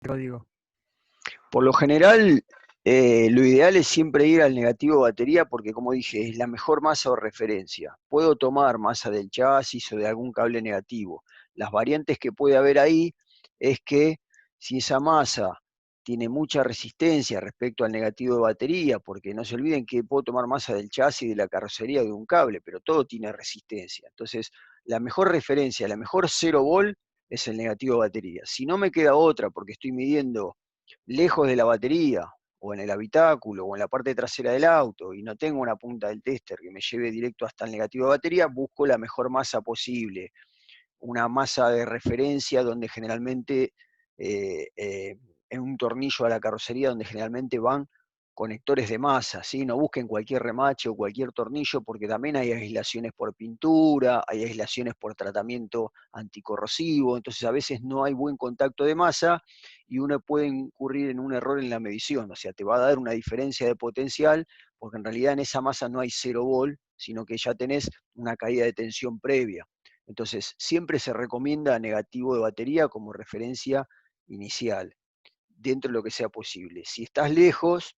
Digo. Por lo general, lo ideal es siempre ir al negativo de batería porque, como dije, es la mejor masa o referencia. Puedo tomar masa del chasis o de algún cable negativo. Las variantes que puede haber ahí es que si esa masa tiene mucha resistencia respecto al negativo de batería, porque no se olviden que puedo tomar masa del chasis, de la carrocería o de un cable, pero todo tiene resistencia. Entonces, la mejor referencia, la mejor 0 volt es el negativo de batería. Si no me queda otra porque estoy midiendo lejos de la batería, o en el habitáculo, o en la parte trasera del auto, y no tengo una punta del tester que me lleve directo hasta el negativo de batería, busco la mejor masa posible, una masa de referencia donde generalmente, en un tornillo a la carrocería, donde generalmente van conectores de masa, ¿sí? No busquen cualquier remache o cualquier tornillo, porque también hay aislaciones por pintura, hay aislaciones por tratamiento anticorrosivo, entonces a veces no hay buen contacto de masa y uno puede incurrir en un error en la medición, o sea, te va a dar una diferencia de potencial, porque en realidad en esa masa no hay 0 volt, sino que ya tenés una caída de tensión previa. Entonces, siempre se recomienda negativo de batería como referencia inicial, dentro de lo que sea posible. Si estás lejos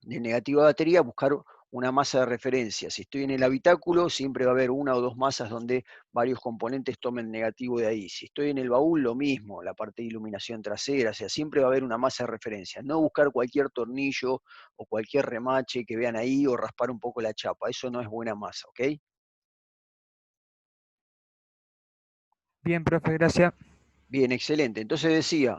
de negativo de batería, buscar una masa de referencia. Si estoy en el habitáculo, siempre va a haber una o dos masas donde varios componentes tomen negativo de ahí. Si estoy en el baúl, lo mismo, la parte de iluminación trasera, o sea, siempre va a haber una masa de referencia. No buscar cualquier tornillo o cualquier remache que vean ahí o raspar un poco la chapa, eso no es buena masa, ¿ok? Bien, profe, gracias. Bien, excelente. Entonces decía,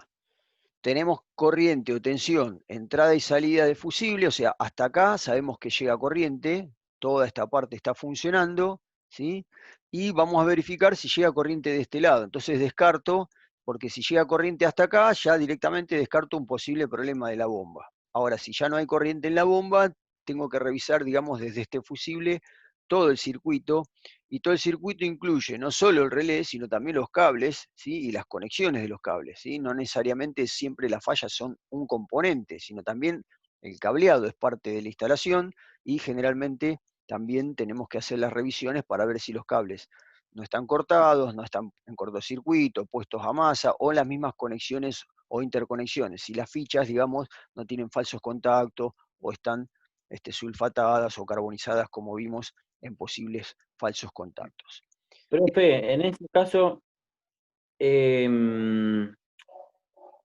tenemos corriente o tensión, entrada y salida de fusible, o sea, hasta acá sabemos que llega corriente, toda esta parte está funcionando, ¿sí? Y vamos a verificar si llega corriente de este lado. Entonces descarto, porque si llega corriente hasta acá, ya directamente descarto un posible problema de la bomba. Ahora, si ya no hay corriente en la bomba, tengo que revisar, digamos, desde este fusible todo el circuito, y todo el circuito incluye no solo el relé, sino también los cables, ¿sí? Y las conexiones de los cables, ¿sí? No necesariamente siempre las fallas son un componente, sino también el cableado es parte de la instalación y generalmente también tenemos que hacer las revisiones para ver si los cables no están cortados, no están en cortocircuito, puestos a masa o las mismas conexiones o interconexiones. Si las fichas, digamos, no tienen falsos contactos o están sulfatadas o carbonizadas como vimos en posibles falsos contactos. Profe, en este caso, em,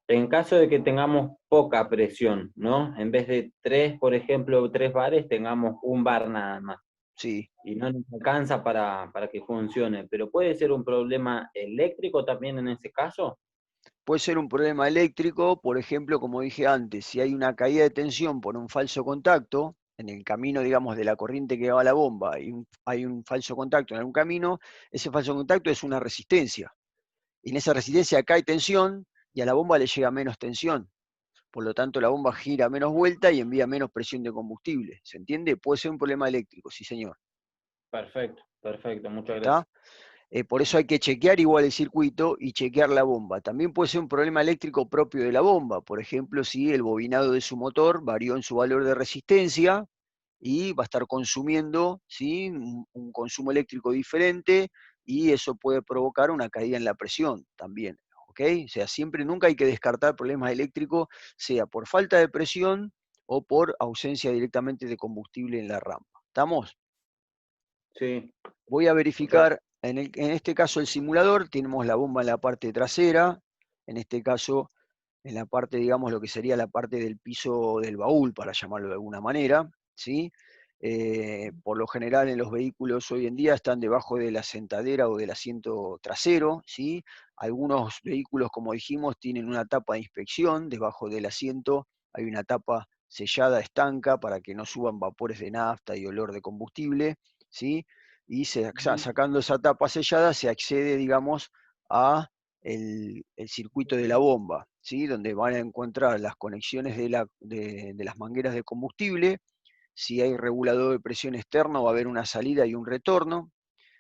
en caso de que tengamos poca presión, ¿no? En vez de 3, por ejemplo, 3 bares, tengamos un bar nada más. Sí, Y no nos alcanza para que funcione. Pero puede ser un problema eléctrico también en ese caso. puede ser un problema eléctrico, por ejemplo, como dije antes, si hay una caída de tensión por un falso contacto, en el camino, digamos, de la corriente que va a la bomba, y hay un falso contacto en algún camino, ese falso contacto es una resistencia. Y en esa resistencia acá hay tensión y a la bomba le llega menos tensión. Por lo tanto, la bomba gira menos vuelta y envía menos presión de combustible. ¿Se entiende? Puede ser un problema eléctrico, sí señor. Perfecto, perfecto, muchas ¿Está? gracias. Por eso hay que chequear igual el circuito y chequear la bomba. También puede ser un problema eléctrico propio de la bomba. Por ejemplo, si el bobinado de su motor varió en su valor de resistencia y va a estar consumiendo, ¿sí? un consumo eléctrico diferente y eso puede provocar una caída en la presión también. ¿Ok? O sea, siempre, nunca hay que descartar problemas eléctricos, sea por falta de presión o por ausencia directamente de combustible en la rampa. ¿Estamos? Sí, Voy a muchas verificar, en este caso el simulador, tenemos la bomba en la parte trasera, en este caso en la parte, digamos, lo que sería la parte del piso del baúl, para llamarlo de alguna manera, ¿sí? Por lo general en los vehículos hoy en día están debajo de la sentadera o del asiento trasero, ¿sí? Algunos vehículos, como dijimos, tienen una tapa de inspección, debajo del asiento hay una tapa sellada estanca para que no suban vapores de nafta y olor de combustible, ¿sí? Y sacando esa tapa sellada se accede, digamos, a el circuito de la bomba, ¿sí? Donde van a encontrar las conexiones de las mangueras de combustible. Si hay regulador de presión externo, va a haber una salida y un retorno.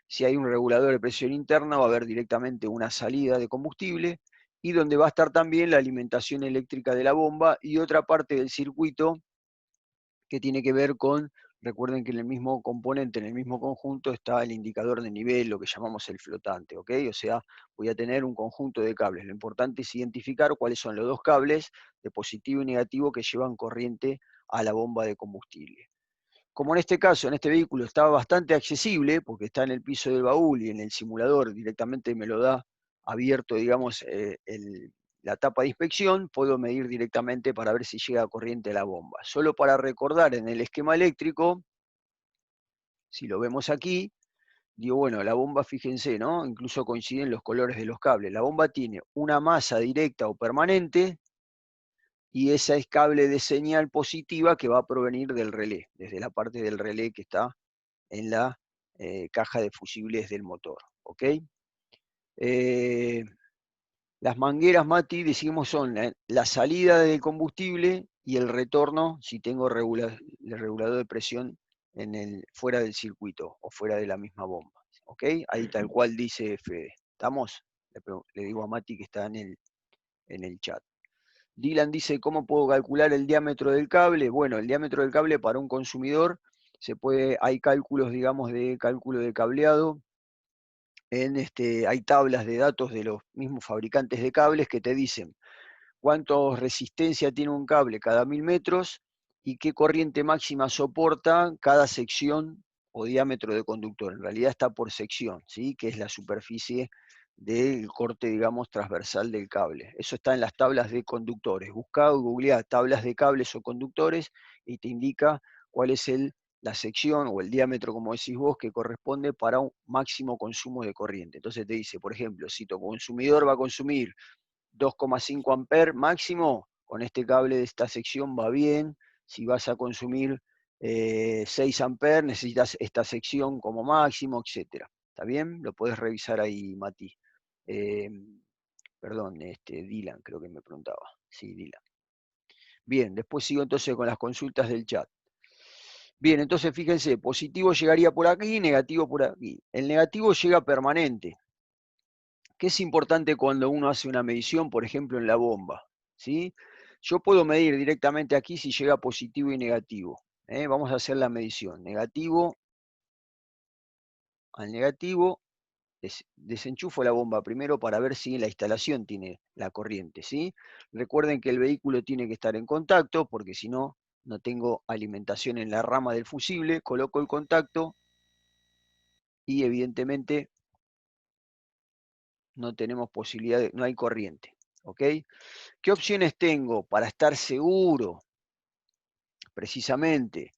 Si hay un regulador de presión interna, va a haber directamente una salida de combustible. Y donde va a estar también la alimentación eléctrica de la bomba y otra parte del circuito que tiene que ver con Recuerden que en el mismo componente, en el mismo conjunto, está el indicador de nivel, lo que llamamos el flotante, ¿ok? O sea, voy a tener un conjunto de cables. Lo importante es identificar cuáles son los dos cables de positivo y negativo que llevan corriente a la bomba de combustible. Como en este caso, en este vehículo, está bastante accesible, porque está en el piso del baúl y en el simulador directamente me lo da abierto, digamos, la tapa de inspección, puedo medir directamente para ver si llega corriente a la bomba. Solo para recordar, en el esquema eléctrico, si lo vemos aquí, digo, bueno, la bomba, fíjense, ¿no? Incluso coinciden los colores de los cables. La bomba tiene una masa directa o permanente, y esa es cable de señal positiva que va a provenir del relé, desde la parte del relé que está en la caja de fusibles del motor, ¿ok? Las mangueras, Mati, decimos, son la salida del combustible y el retorno si tengo el regulador de presión fuera del circuito o fuera de la misma bomba, ¿ok? Ahí tal cual dice Fede. ¿Estamos? Le digo a Mati que está en el chat. Dylan dice, ¿cómo puedo calcular el diámetro del cable? Bueno, el diámetro del cable para un consumidor hay cálculos, digamos, de cálculo de cableado. Hay tablas de datos de los mismos fabricantes de cables que te dicen cuánto resistencia tiene un cable cada 1000 metros y qué corriente máxima soporta cada sección o diámetro de conductor. En realidad está por sección, ¿sí? Que es la superficie del corte, digamos, transversal del cable. Eso está en las tablas de conductores. Buscá o googleá tablas de cables o conductores y te indica cuál es la sección o el diámetro, como decís vos, que corresponde para un máximo consumo de corriente. Entonces te dice, por ejemplo, si tu consumidor va a consumir 2,5 amperes máximo, con este cable de esta sección va bien. Si vas a consumir 6 amperes, necesitas esta sección como máximo, etc. ¿Está bien? Lo podés revisar ahí, Mati. Perdón, Dylan, creo que me preguntaba. Sí, Dylan. Bien, después sigo entonces con las consultas del chat. Bien, entonces fíjense, positivo llegaría por aquí, negativo por aquí. El negativo llega permanente. ¿Qué es importante cuando uno hace una medición, por ejemplo, en la bomba? ¿Sí? Yo puedo medir directamente aquí si llega positivo y negativo. Vamos a hacer la medición. Negativo al negativo, desenchufo la bomba primero para ver si la instalación tiene la corriente. ¿Sí? Recuerden que el vehículo tiene que estar en contacto, porque si no, no tengo alimentación en la rama del fusible. Coloco el contacto y evidentemente no tenemos posibilidad, no hay corriente. ¿Ok? ¿Qué opciones tengo para estar seguro precisamente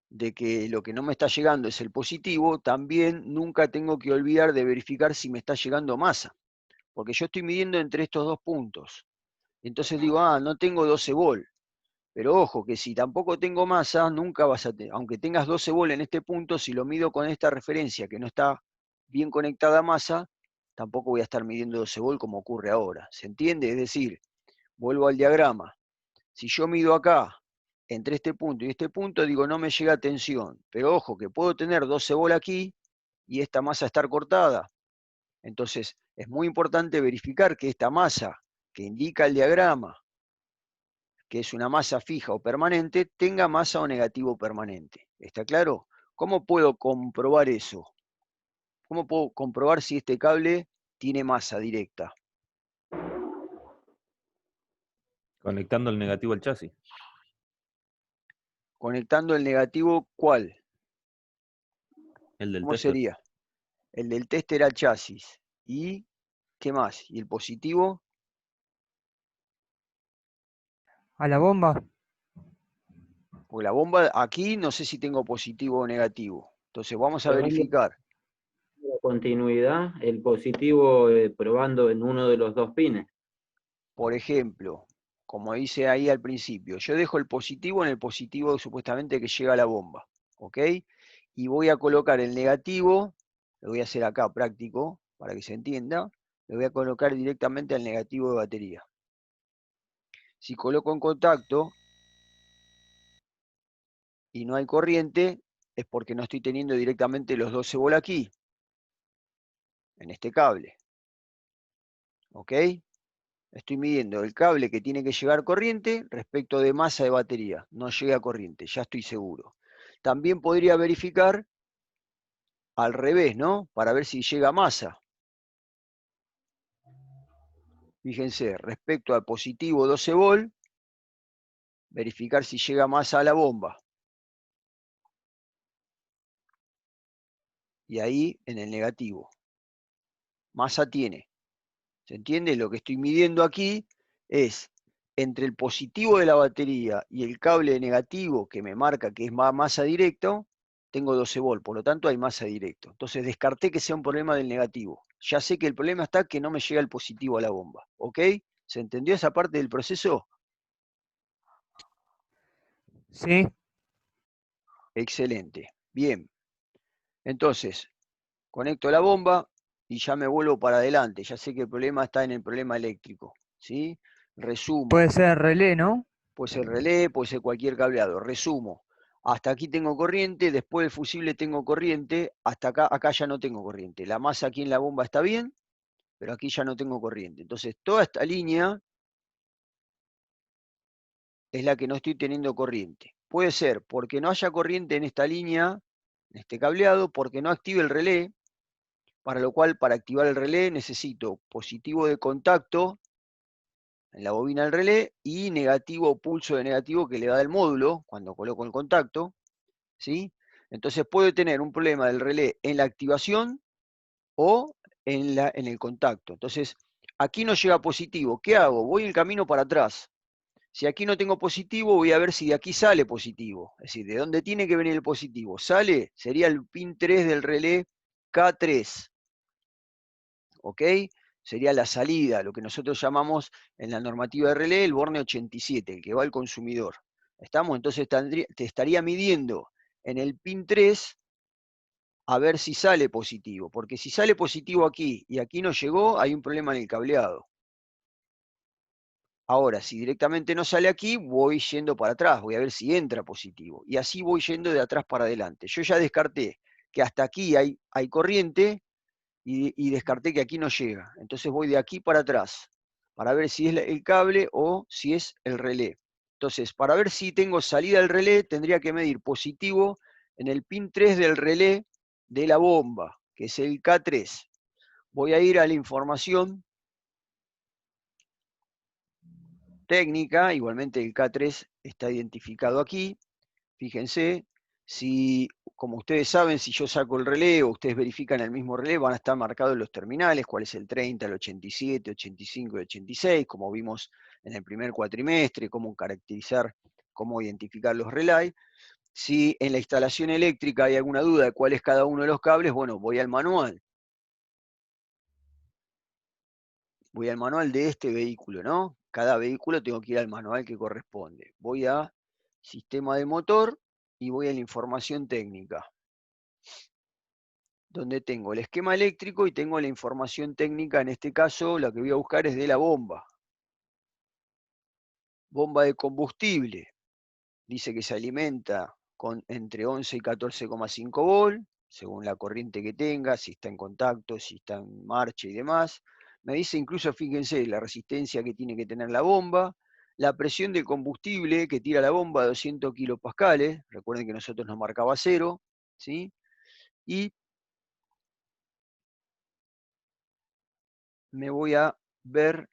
de que lo que no me está llegando es el positivo? También nunca tengo que olvidar de verificar si me está llegando masa, porque yo estoy midiendo entre estos dos puntos. Entonces digo, no tengo 12 volt, pero ojo que si tampoco tengo masa, nunca vas a tener, aunque tengas 12 volt en este punto, si lo mido con esta referencia que no está bien conectada a masa, tampoco voy a estar midiendo 12 volt como ocurre ahora. ¿Se entiende? Es decir, vuelvo al diagrama. Si yo mido acá, entre este punto y este punto, digo, no me llega tensión. Pero ojo, que puedo tener 12 volt aquí y esta masa estar cortada. Entonces, es muy importante verificar que esta masa que indica el diagrama, que es una masa fija o permanente, tenga masa o negativo permanente. ¿Está claro? ¿Cómo puedo comprobar eso? ¿Cómo puedo comprobar si este cable tiene masa directa? Conectando el negativo al chasis. Conectando el negativo, ¿cuál? El del ¿Cómo tester. sería? El del tester al chasis. ¿Y qué más? ¿Y el positivo? A la bomba. Porque la bomba aquí no sé si tengo positivo o negativo. Entonces vamos a verificar. La continuidad, el positivo probando en uno de los dos pines. Por ejemplo, como dice ahí al principio, yo dejo el positivo en el positivo supuestamente que llega a la bomba. ¿Ok? Y voy a colocar el negativo, lo voy a hacer acá práctico, para que se entienda, lo voy a colocar directamente al negativo de batería. Si coloco en contacto y no hay corriente, es porque no estoy teniendo directamente los 12 volt aquí, en este cable. ¿Ok? Estoy midiendo el cable que tiene que llegar corriente respecto de masa de batería. No llega corriente, ya estoy seguro. También podría verificar al revés, ¿no? Para ver si llega masa. Fíjense, respecto al positivo 12 volt, verificar si llega masa a la bomba. Y ahí en el negativo. Masa tiene. ¿Se entiende? Lo que estoy midiendo aquí es entre el positivo de la batería y el cable negativo que me marca que es masa directo, tengo 12 volt, por lo tanto hay masa directo. Entonces descarté que sea un problema del negativo. Ya sé que el problema está que no me llega el positivo a la bomba. ¿Ok? ¿Se entendió esa parte del proceso? Sí, Excelente. Bien. Entonces, conecto la bomba y ya me vuelvo para adelante. Ya sé que el problema está en el problema eléctrico. ¿Sí? Resumo. puede ser relé, ¿no? Puede ser relé, puede ser cualquier cableado. Resumo. Hasta aquí tengo corriente, después del fusible tengo corriente, hasta acá ya no tengo corriente. La masa aquí en la bomba está bien, pero aquí ya no tengo corriente. Entonces toda esta línea es la que no estoy teniendo corriente. Puede ser porque no haya corriente en esta línea, en este cableado, porque no active el relé, para lo cual para activar el relé necesito positivo de contacto en la bobina del relé y negativo, pulso de negativo que le da el módulo cuando coloco el contacto, ¿sí? Entonces puede tener un problema del relé en la activación o en el contacto. Entonces, aquí no llega positivo. ¿Qué hago? Voy el camino para atrás. Si aquí no tengo positivo, voy a ver si de aquí sale positivo. Es decir, ¿de dónde tiene que venir el positivo? Sale, sería el pin 3 del relé K3. ¿Ok? Sería la salida, lo que nosotros llamamos en la normativa de relé el borne 87, el que va al consumidor. ¿Estamos? Entonces te estaría midiendo en el pin 3 a ver si sale positivo, porque si sale positivo aquí y aquí no llegó, hay un problema en el cableado. Ahora, si directamente no sale aquí, voy yendo para atrás, voy a ver si entra positivo. Y así voy yendo de atrás para adelante. Yo ya descarté que hasta aquí hay corriente y descarté que aquí no llega. Entonces voy de aquí para atrás, para ver si es el cable o si es el relé. Entonces, para ver si tengo salida del relé, tendría que medir positivo en el pin 3 del relé de la bomba, que es el K3. Voy a ir a la información técnica, igualmente el K3 está identificado aquí. Fíjense, si, como ustedes saben, si yo saco el relé o ustedes verifican el mismo relé, van a estar marcados los terminales, cuál es el 30, el 87, 85 y 86, como vimos en el primer cuatrimestre, cómo caracterizar, cómo identificar los relays. Si en la instalación eléctrica hay alguna duda de cuál es cada uno de los cables, bueno, voy al manual. Voy al manual de este vehículo, ¿no? Cada vehículo tengo que ir al manual que corresponde. Voy a sistema de motor y voy a la información técnica, donde tengo el esquema eléctrico y tengo la información técnica. En este caso, la que voy a buscar es de la bomba. Bomba de combustible. Dice que se alimenta con entre 11 y 14,5 volt, según la corriente que tenga, si está en contacto, si está en marcha y demás. Me dice incluso, fíjense, la resistencia que tiene que tener la bomba, la presión del combustible que tira la bomba, 200 kilopascales, recuerden que nosotros nos marcaba 0, ¿sí? Y me voy a ver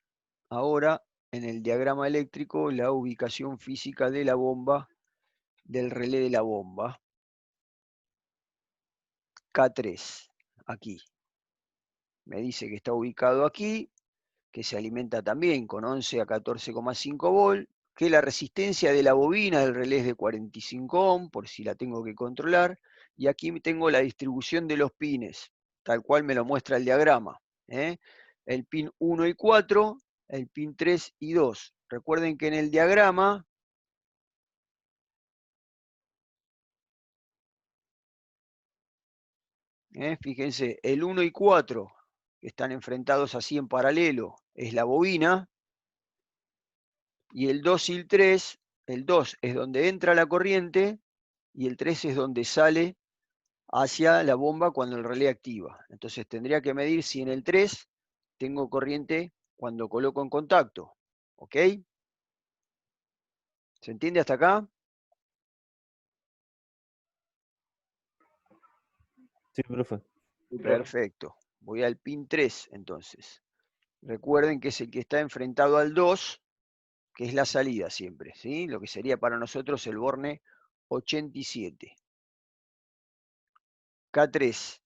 ahora en el diagrama eléctrico la ubicación física de la bomba, del relé de la bomba. K3, aquí. Me dice que está ubicado aquí, que se alimenta también con 11 a 14,5 volt, que la resistencia de la bobina del relé es de 45 ohm, por si la tengo que controlar, y aquí tengo la distribución de los pines, tal cual me lo muestra el diagrama. El pin 1 y 4, el pin 3 y 2. Recuerden que en el diagrama, fíjense, el 1 y 4, que están enfrentados así en paralelo, es la bobina, y el 2 y el 2 es donde entra la corriente, y el 3 es donde sale hacia la bomba cuando el relé activa. Entonces tendría que medir si en el 3 tengo corriente cuando coloco en contacto. ¿Ok? ¿Se entiende hasta acá? Sí, profe. Perfecto. Voy al pin 3 entonces. Recuerden que es el que está enfrentado al 2, que es la salida siempre, ¿sí? Lo que sería para nosotros el borne 87. K3.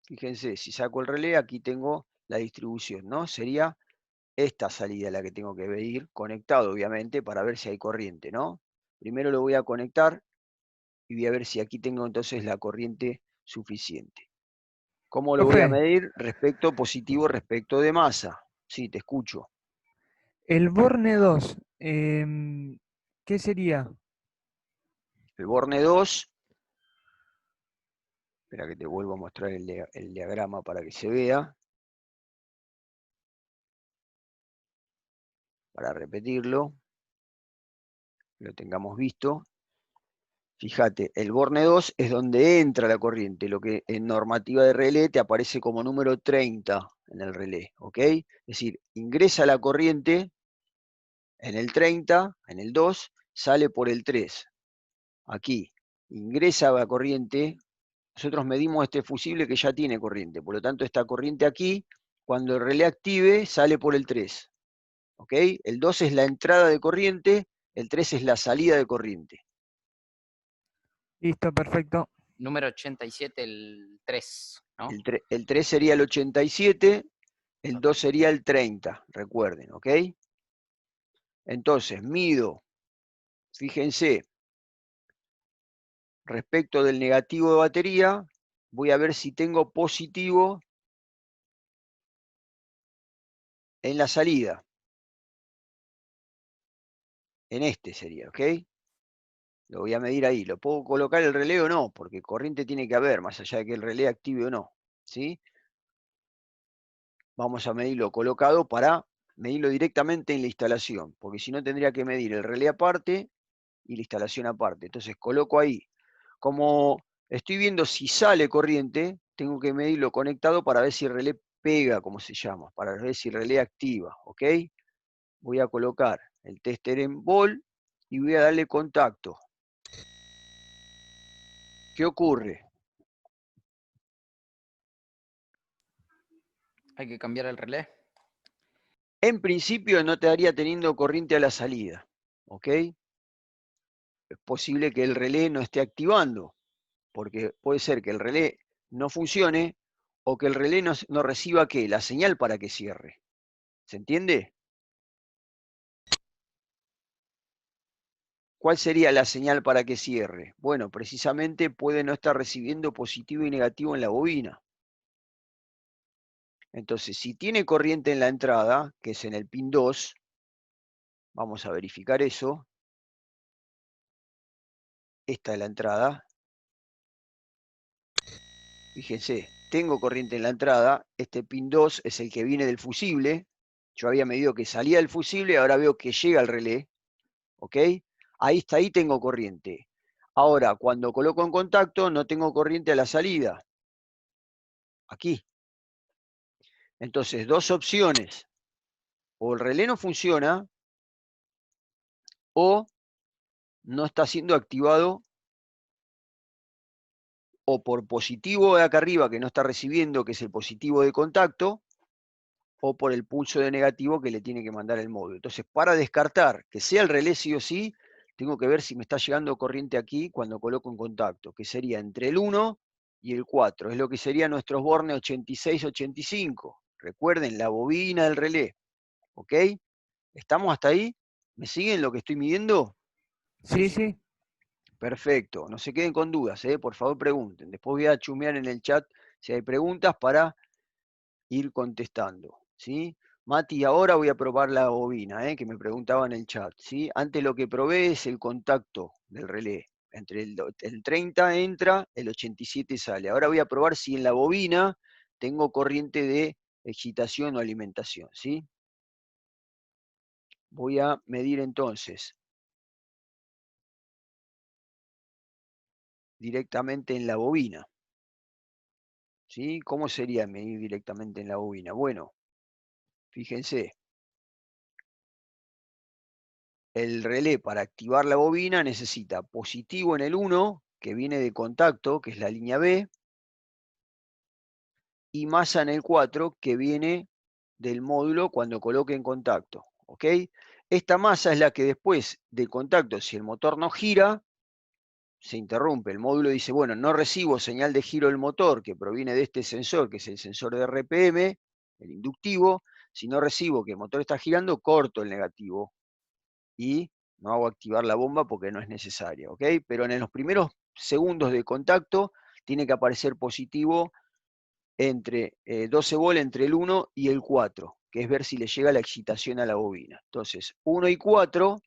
Fíjense, si saco el relé, aquí tengo la distribución, ¿no? Sería esta salida la que tengo que medir, conectado obviamente, para ver si hay corriente, ¿no? Primero lo voy a conectar y voy a ver si aquí tengo entonces la corriente suficiente. ¿Cómo lo voy a Profe, medir? Respecto positivo, respecto de masa. Sí, te escucho. el Borne 2, ¿qué sería? El borne 2, espera que te vuelvo a mostrar el diagrama para que se vea, para repetirlo, que lo tengamos visto. Fíjate, el borne 2 es donde entra la corriente, lo que en normativa de relé te aparece como número 30 en el relé, ¿ok? Es decir, ingresa la corriente en el 30, en el 2, sale por el 3. Aquí, ingresa la corriente, nosotros medimos este fusible que ya tiene corriente, por lo tanto esta corriente aquí, cuando el relé active, sale por el 3, ¿ok? El 2 es la entrada de corriente, el 3 es la salida de corriente. Listo, perfecto. Número 87, el 3, ¿no? El 3 sería el 87, el 2 sería el 30, recuerden, ¿ok? Entonces, mido, fíjense, respecto del negativo de batería, voy a ver si tengo positivo en la salida. En este sería, ¿ok? Lo voy a medir ahí. ¿Lo puedo colocar el relé o no? Porque corriente tiene que haber, más allá de que el relé active o no, ¿sí? Vamos a medirlo colocado para medirlo directamente en la instalación, porque si no tendría que medir el relé aparte y la instalación aparte. Entonces coloco ahí. Como estoy viendo si sale corriente, tengo que medirlo conectado para ver si el relé pega, como se llama, para ver si el relé activa, ¿ok? Voy a colocar el tester en ball y voy a darle contacto. ¿Qué ocurre? Hay que cambiar el relé. En principio no te daría teniendo corriente a la salida, ¿ok? Es posible que el relé no esté activando, porque puede ser que el relé no funcione o que el relé no reciba ¿qué? La señal para que cierre. ¿Se entiende? ¿Cuál sería la señal para que cierre? Bueno, precisamente puede no estar recibiendo positivo y negativo en la bobina. Entonces, si tiene corriente en la entrada, que es en el pin 2, vamos a verificar eso. Esta es la entrada. Fíjense, tengo corriente en la entrada. Este pin 2 es el que viene del fusible. Yo había medido que salía del fusible, ahora veo que llega al relé. ¿Ok? Ahí tengo corriente. Ahora, cuando coloco en contacto, no tengo corriente a la salida. Aquí. Entonces, dos opciones. O el relé no funciona, o no está siendo activado, o por positivo de acá arriba que no está recibiendo, que es el positivo de contacto, o por el pulso de negativo que le tiene que mandar el módulo. Entonces, para descartar que sea el relé sí o sí, tengo que ver si me está llegando corriente aquí cuando coloco en contacto, que sería entre el 1 y el 4. Es lo que sería nuestros bornes 86-85. Recuerden, la bobina del relé. ¿Ok? ¿Estamos hasta ahí? ¿Me siguen lo que estoy midiendo? Sí, sí. Perfecto. No se queden con dudas, por favor pregunten. Después voy a chumear en el chat si hay preguntas para ir contestando, ¿sí? Mati, ahora voy a probar la bobina, que me preguntaba en el chat, ¿sí? Antes lo que probé es el contacto del relé. Entre el 30 entra, el 87 sale. Ahora voy a probar si en la bobina tengo corriente de excitación o alimentación, ¿sí? Voy a medir entonces directamente en la bobina, ¿sí? ¿Cómo sería medir directamente en la bobina? Bueno, fíjense. El relé para activar la bobina necesita positivo en el 1 que viene de contacto, que es la línea B, y masa en el 4, que viene del módulo cuando coloque en contacto. ¿Ok? Esta masa es la que después del contacto, si el motor no gira, se interrumpe. El módulo dice, bueno, no recibo señal de giro del motor que proviene de este sensor, que es el sensor de RPM, el inductivo. Si no recibo que el motor está girando, corto el negativo y no hago activar la bomba porque no es necesaria. ¿Ok? Pero en los primeros segundos de contacto tiene que aparecer positivo entre 12 volt entre el 1 y el 4, que es ver si le llega la excitación a la bobina. Entonces, 1 y 4,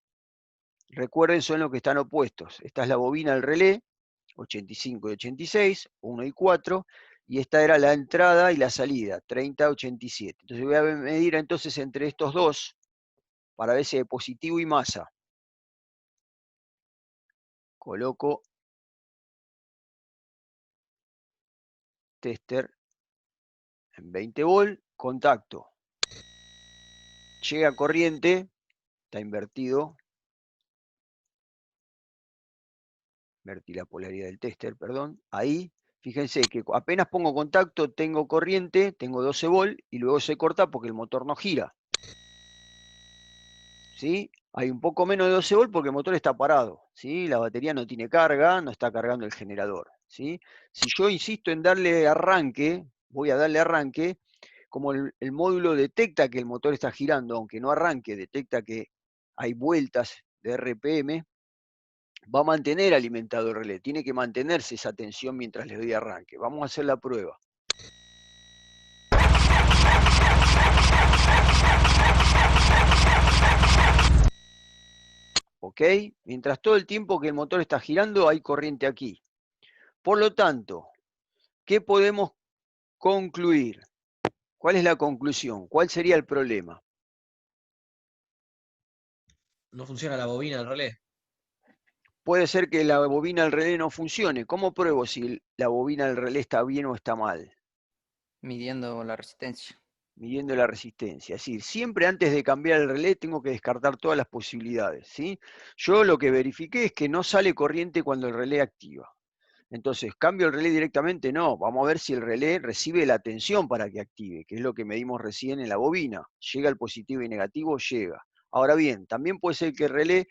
recuerden, son los que están opuestos. Esta es la bobina del relé, 85 y 86, 1 y 4, y esta era la entrada y la salida, 30, 87. Entonces voy a medir entonces entre estos dos, para ver si hay positivo y masa. Coloco tester en 20 volt, contacto. Llega corriente, está invertido. Invertí la polaridad del tester, perdón. Ahí, fíjense que apenas pongo contacto, tengo corriente, tengo 12 volt, y luego se corta porque el motor no gira. ¿Sí? Hay un poco menos de 12 volt porque el motor está parado. ¿Sí? La batería no tiene carga, no está cargando el generador. ¿Sí? Si yo insisto en darle arranque, voy a darle arranque, como el módulo detecta que el motor está girando, aunque no arranque, detecta que hay vueltas de RPM, va a mantener alimentado el relé. Tiene que mantenerse esa tensión mientras le doy arranque. Vamos a hacer la prueba. ¿Ok? Mientras todo el tiempo que el motor está girando, hay corriente aquí. Por lo tanto, ¿qué podemos concluir? ¿Cuál es la conclusión? ¿Cuál sería el problema? No funciona la bobina del relé. Puede ser que la bobina del relé no funcione. ¿Cómo pruebo si la bobina del relé está bien o está mal? Midiendo la resistencia. Midiendo la resistencia. Es decir, siempre antes de cambiar el relé tengo que descartar todas las posibilidades. ¿Sí? Yo lo que verifiqué es que no sale corriente cuando el relé activa. Entonces, ¿cambio el relé directamente? No, vamos a ver si el relé recibe la tensión para que active, que es lo que medimos recién en la bobina. Llega el positivo y negativo, llega. Ahora bien, también puede ser que el relé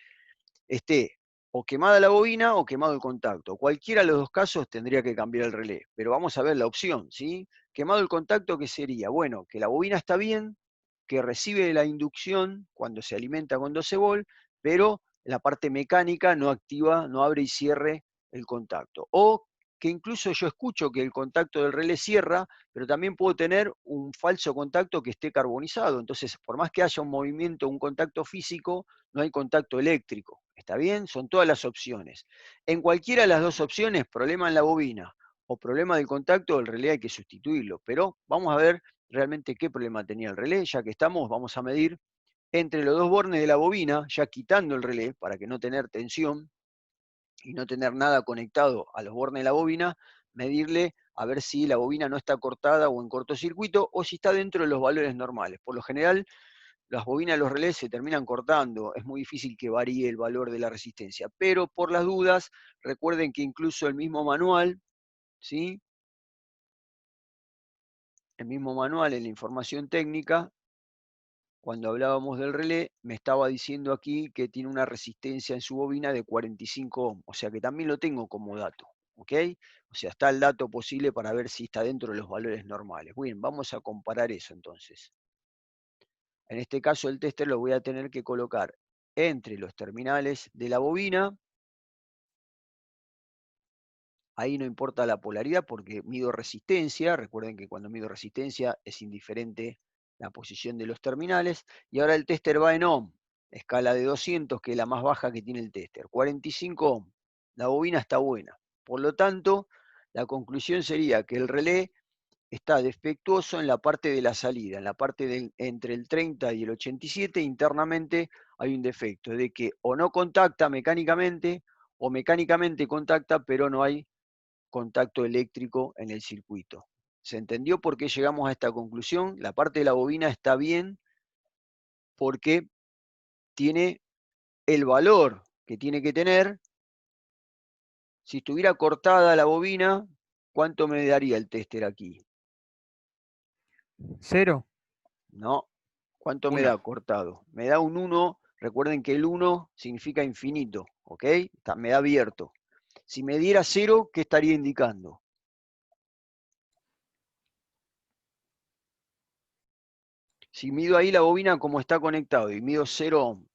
esté o quemada la bobina o quemado el contacto. Cualquiera de los dos casos tendría que cambiar el relé, pero vamos a ver la opción, ¿sí? Quemado el contacto, ¿qué sería? Bueno, que la bobina está bien, que recibe la inducción cuando se alimenta con 12 volt, pero la parte mecánica no activa, no abre y cierre el contacto. O que incluso yo escucho que el contacto del relé cierra, pero también puedo tener un falso contacto que esté carbonizado. Entonces, por más que haya un movimiento, un contacto físico, no hay contacto eléctrico. ¿Está bien? Son todas las opciones. En cualquiera de las dos opciones, problema en la bobina o problema del contacto, el relé hay que sustituirlo. Pero vamos a ver realmente qué problema tenía el relé. Ya que estamos, vamos a medir entre los dos bornes de la bobina, ya quitando el relé para que no tener tensión y no tener nada conectado a los bornes de la bobina, medirle a ver si la bobina no está cortada o en cortocircuito o si está dentro de los valores normales. Por lo general, las bobinas de los relés se terminan cortando, es muy difícil que varíe el valor de la resistencia, pero por las dudas, recuerden que incluso el mismo manual, ¿sí? El mismo manual en la información técnica, cuando hablábamos del relé, me estaba diciendo aquí que tiene una resistencia en su bobina de 45 ohms, o sea que también lo tengo como dato, ¿ok? O sea, está el dato posible para ver si está dentro de los valores normales. Bien, vamos a comparar eso entonces. En este caso el tester lo voy a tener que colocar entre los terminales de la bobina. Ahí no importa la polaridad porque mido resistencia. Recuerden que cuando mido resistencia es indiferente la posición de los terminales. Y ahora el tester va en ohm, escala de 200, que es la más baja que tiene el tester. 45 ohm. La bobina está buena. Por lo tanto, la conclusión sería que el relé está defectuoso en la parte de la salida, en la parte entre el 30 y el 87, internamente hay un defecto, de que o no contacta mecánicamente, o mecánicamente contacta, pero no hay contacto eléctrico en el circuito. ¿Se entendió por qué llegamos a esta conclusión? La parte de la bobina está bien porque tiene el valor que tiene que tener Si estuviera cortada la bobina, ¿cuánto me daría el tester aquí? 0. No. ¿Cuánto me 1. da cortado? Me da un 1. Recuerden que el 1 significa infinito, ¿ok? Me da abierto. Si me diera 0, ¿qué estaría indicando? Si mido ahí la bobina como está conectado y mido 0 ohm,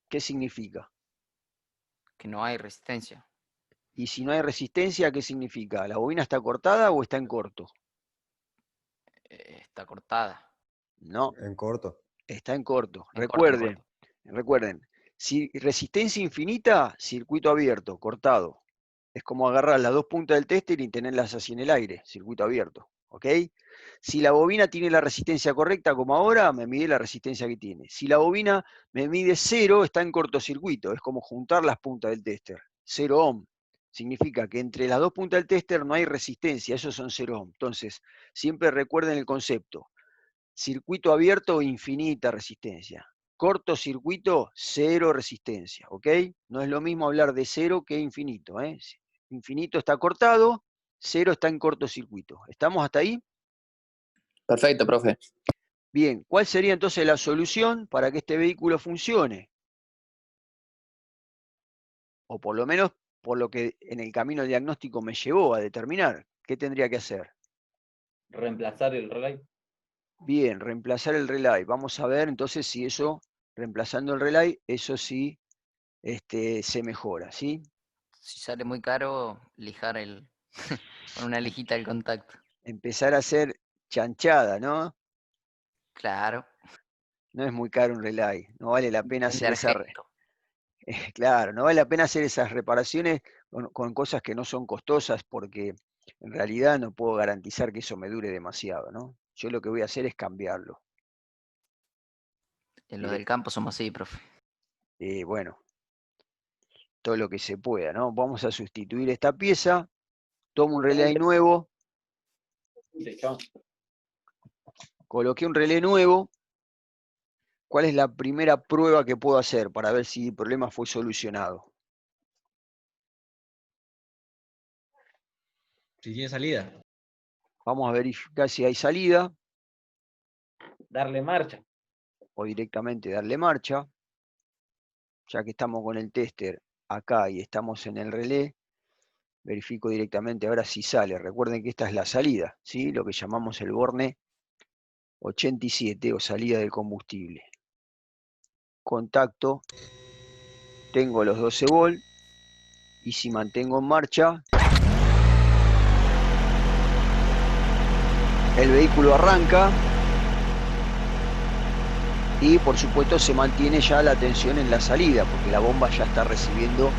¿qué significa? Que no hay resistencia. Y si no hay resistencia, ¿qué significa? ¿La bobina está cortada o está en corto? Está cortada. No, En corto. está en corto. En corto, en Recuerden, corto. si resistencia infinita, circuito abierto, cortado. Es como agarrar las dos puntas del tester y tenerlas así en el aire, circuito abierto, ¿ok? Si la bobina tiene la resistencia correcta, como ahora, me mide la resistencia que tiene. Si la bobina me mide 0, está en cortocircuito, es como juntar las puntas del tester, 0 ohm. Significa que entre las dos puntas del tester no hay resistencia, esos son 0 ohm. Entonces, siempre recuerden el concepto. Circuito abierto, infinita resistencia. Cortocircuito, 0 resistencia, ¿ok? No es lo mismo hablar de 0 que infinito, ¿eh? Infinito está cortado, 0 está en cortocircuito. ¿Estamos hasta ahí? Perfecto, profe. Bien, ¿cuál sería entonces la solución para que este vehículo funcione? O por lo menos por lo que en el camino diagnóstico me llevó a determinar. ¿Qué tendría que hacer? Reemplazar el relay. Bien, reemplazar el relay. Vamos a ver entonces si eso, reemplazando el relay, eso sí se mejora, ¿sí? Si sale muy caro, lijar con una lijita el contacto. Empezar a hacer chanchada, ¿no? Claro. No es muy caro un relay, no vale la pena hacer Vender esa... gesto. Claro, no vale la pena hacer esas reparaciones con cosas que no son costosas porque en realidad no puedo garantizar que eso me dure demasiado, ¿no? Yo lo que voy a hacer es cambiarlo. En los del campo somos así, profe. Bueno, todo lo que se pueda, ¿no? Vamos a sustituir esta pieza, tomo un relay nuevo, coloqué un relé nuevo. ¿Cuál es la primera prueba que puedo hacer para ver si el problema fue solucionado? Si tiene salida. Vamos a verificar si hay salida Darle marcha. o directamente darle marcha. Ya que estamos con el tester acá y estamos en el relé, verifico directamente ahora si sale. Recuerden que esta es la salida, ¿sí? Lo que llamamos el borne 87 o salida del combustible. Contacto, tengo los 12 volt y si mantengo en marcha, el vehículo arranca y por supuesto se mantiene ya la tensión en la salida porque la bomba ya está recibiendo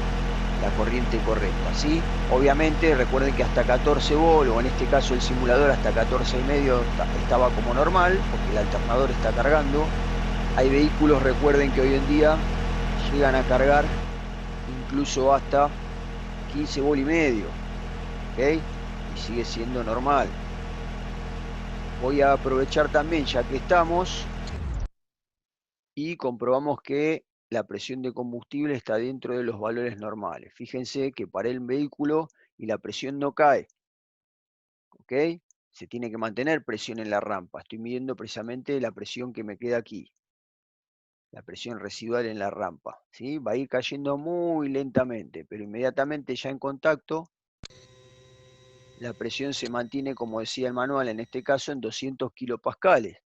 la corriente correcta, ¿sí? Obviamente recuerden que hasta 14 volt, o en este caso el simulador hasta 14,5 estaba como normal, porque el alternador está cargando. Hay vehículos, recuerden que hoy en día llegan a cargar incluso hasta 15 volt y medio, ¿ok? Y sigue siendo normal. Voy a aprovechar también, ya que estamos, y comprobamos que la presión de combustible está dentro de los valores normales. Fíjense que paré el vehículo y la presión no cae. ¿Ok? Se tiene que mantener presión en la rampa. Estoy midiendo precisamente la presión que me queda aquí. La presión residual en la rampa. ¿Sí? Va a ir cayendo muy lentamente, pero inmediatamente ya en contacto, la presión se mantiene, como decía el manual, en este caso en 200 kilopascales.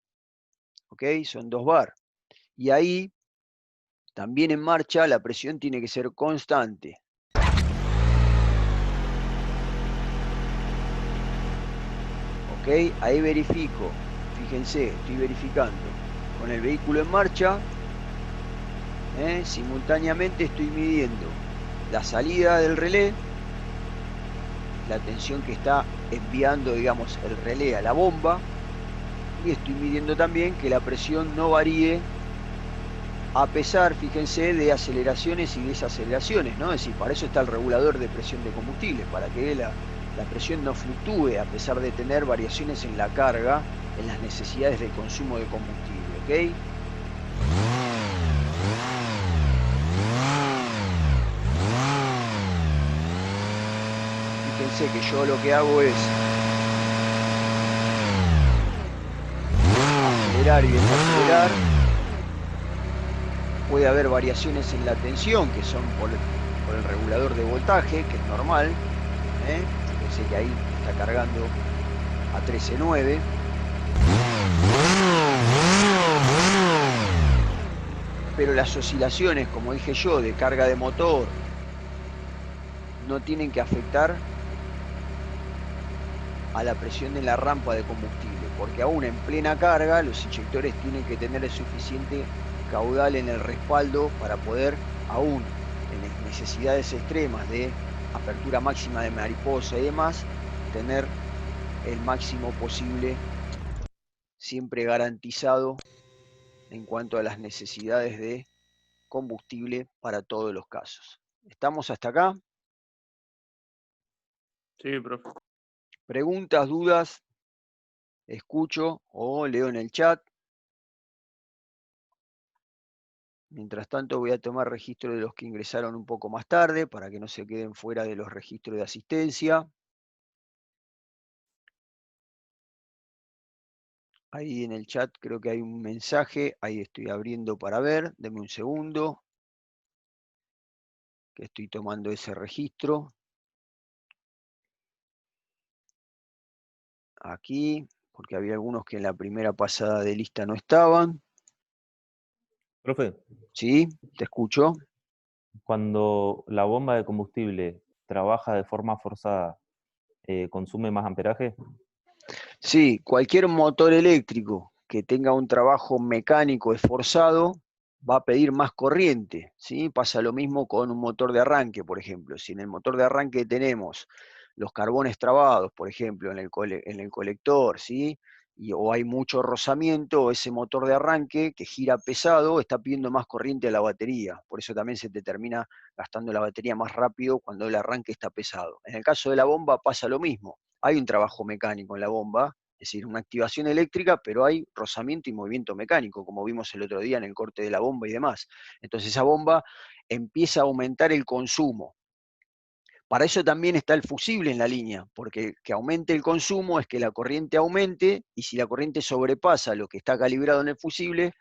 ¿Ok? Son 2 bar. Y ahí también en marcha la presión tiene que ser constante. ¿Ok? Ahí verifico. Fíjense, estoy verificando. Con el vehículo en marcha, simultáneamente estoy midiendo la salida del relé, la tensión que está enviando, digamos, el relé a la bomba, y estoy midiendo también que la presión no varíe a pesar, fíjense, de aceleraciones y desaceleraciones, ¿no? Es decir, para eso está el regulador de presión de combustible, para que la presión no fluctúe a pesar de tener variaciones en la carga, en las necesidades de consumo de combustible, ¿ok? Fíjense que yo lo que hago es acelerar y desacelerar. Puede haber variaciones en la tensión, que son por el regulador de voltaje, que es normal. Fíjense que ahí está cargando a 13.9. Pero las oscilaciones, como dije yo, de carga de motor, no tienen que afectar a la presión de la rampa de combustible, porque aún en plena carga los inyectores tienen que tener el suficiente caudal en el respaldo para poder, aún en necesidades extremas de apertura máxima de mariposa y demás, tener el máximo posible siempre garantizado en cuanto a las necesidades de combustible para todos los casos. ¿Estamos hasta acá? Sí, profe. ¿Preguntas, dudas? Escucho o leo en el chat. Mientras tanto voy a tomar registro de los que ingresaron un poco más tarde para que no se queden fuera de los registros de asistencia. Ahí en el chat creo que hay un mensaje, ahí estoy abriendo para ver, denme un segundo, que estoy tomando ese registro. Aquí, porque había algunos que en la primera pasada de lista no estaban. Profe, Sí, te escucho. cuando la bomba de combustible trabaja de forma forzada, ¿consume más amperaje? Sí, cualquier motor eléctrico que tenga un trabajo mecánico esforzado va a pedir más corriente, ¿sí? Pasa lo mismo con un motor de arranque, por ejemplo. Si en el motor de arranque tenemos los carbones trabados, por ejemplo, en el colector, ¿sí? O hay mucho rozamiento, ese motor de arranque que gira pesado está pidiendo más corriente a la batería. Por eso también se te termina gastando la batería más rápido cuando el arranque está pesado. En el caso de la bomba pasa lo mismo. Hay un trabajo mecánico en la bomba, es decir, una activación eléctrica, pero hay rozamiento y movimiento mecánico, como vimos el otro día en el corte de la bomba y demás. Entonces esa bomba empieza a aumentar el consumo. Para eso también está el fusible en la línea, porque que aumente el consumo es que la corriente aumente, y si la corriente sobrepasa lo que está calibrado en el fusible,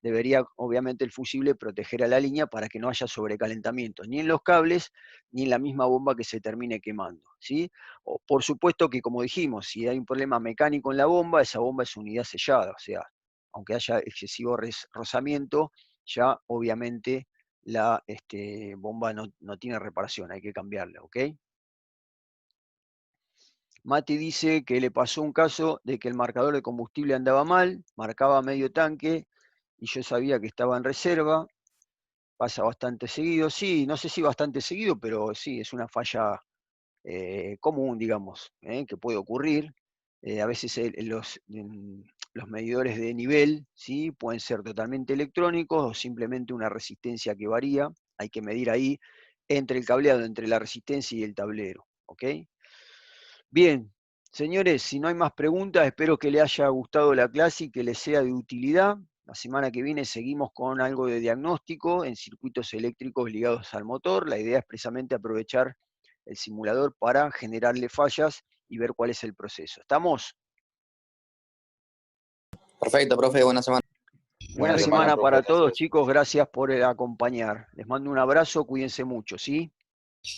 debería obviamente el fusible proteger a la línea para que no haya sobrecalentamiento, ni en los cables, ni en la misma bomba que se termine quemando, ¿sí? Por supuesto que, como dijimos, si hay un problema mecánico en la bomba, esa bomba es unidad sellada, o sea, aunque haya excesivo rozamiento, ya obviamente la bomba no tiene reparación, hay que cambiarla, ¿ok? Mati dice que le pasó un caso de que el marcador de combustible andaba mal, marcaba medio tanque, y yo sabía que estaba en reserva. Pasa bastante seguido, sí, no sé si bastante seguido, pero sí, es una falla común, digamos, que puede ocurrir. A veces los medidores de nivel, ¿sí? Pueden ser totalmente electrónicos o simplemente una resistencia que varía. Hay que medir ahí entre el cableado, entre la resistencia y el tablero, ¿ok? Bien, señores, si no hay más preguntas, espero que les haya gustado la clase y que les sea de utilidad. La semana que viene seguimos con algo de diagnóstico en circuitos eléctricos ligados al motor. La idea es precisamente aprovechar el simulador para generarle fallas y ver cuál es el proceso. ¿Estamos? Perfecto, profe, buena semana. Buena semana para todos, chicos. Gracias por acompañar. Les mando un abrazo, cuídense mucho, ¿sí?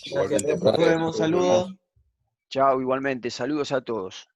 Igualmente, Nos vemos, saludos. Chao, igualmente. Saludos a todos.